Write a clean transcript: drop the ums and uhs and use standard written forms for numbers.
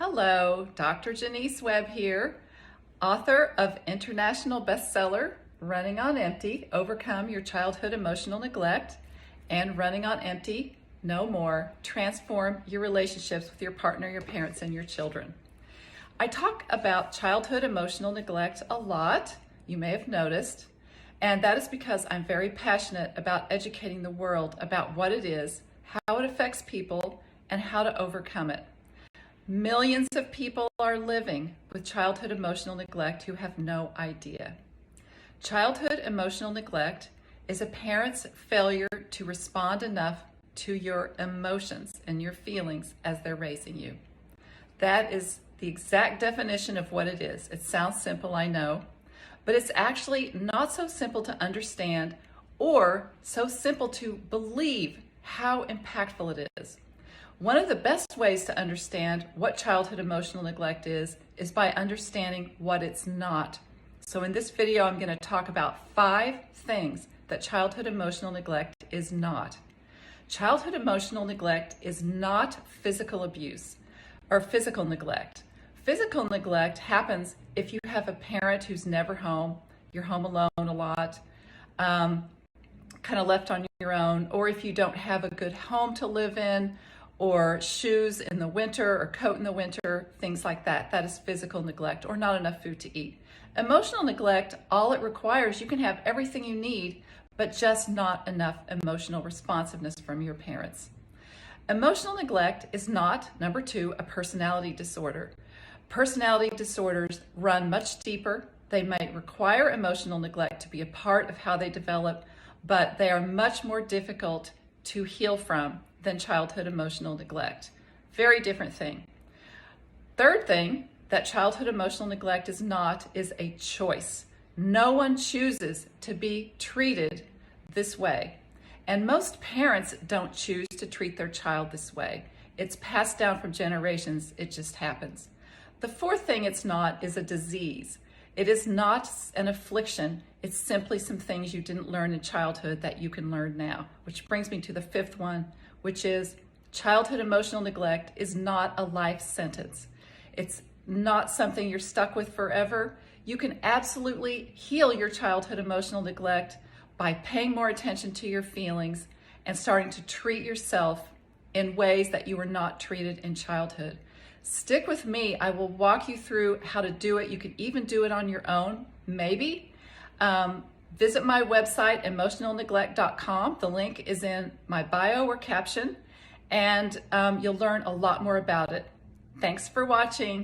Hello, Dr. Janice Webb here, author of international bestseller, Running on Empty, Overcome Your Childhood Emotional Neglect, and Running on Empty, No More, Transform Your Relationships with your partner, your parents, and your children. I talk about childhood emotional neglect a lot, you may have noticed, and that is because I'm very passionate about educating the world about what it is, how it affects people, and how to overcome it. Millions of people are living with childhood emotional neglect who have no idea. Childhood emotional neglect is a parent's failure to respond enough to your emotions and your feelings as they're raising you. That is the exact definition of what it is. It sounds simple, I know, but it's actually not so simple to understand or so simple to believe how impactful it is. One of the best ways to understand what childhood emotional neglect is by understanding what it's not. So in this video, I'm going to talk about 5 things that childhood emotional neglect is not. Childhood emotional neglect is not physical abuse or physical neglect. Physical neglect happens if you have a parent who's never home, you're home alone a lot, kind of left on your own, or if you don't have a good home to live in, or shoes in the winter or coat in the winter, things like that. That is physical neglect, or not enough food to eat. Emotional neglect, all it requires, you can have everything you need, but just not enough emotional responsiveness from your parents. Emotional neglect is not, number 2, a personality disorder. Personality disorders run much deeper. They might require emotional neglect to be a part of how they develop, but they are much more difficult to heal from than childhood emotional neglect. Very different thing. Third thing that childhood emotional neglect is not is a choice. No one chooses to be treated this way. And most parents don't choose to treat their child this way. It's passed down from generations. It just happens. The fourth thing it's not is a disease. It is not an affliction. It's simply some things you didn't learn in childhood that you can learn now, which brings me to the 5th one, which is childhood emotional neglect is not a life sentence. It's not something you're stuck with forever. You can absolutely heal your childhood emotional neglect by paying more attention to your feelings and starting to treat yourself in ways that you were not treated in childhood. Stick with me. I will walk you through how to do it. You can even do it on your own, maybe. Visit my website, emotionalneglect.com. The link is in my bio or caption, and you'll learn a lot more about it. Thanks for watching.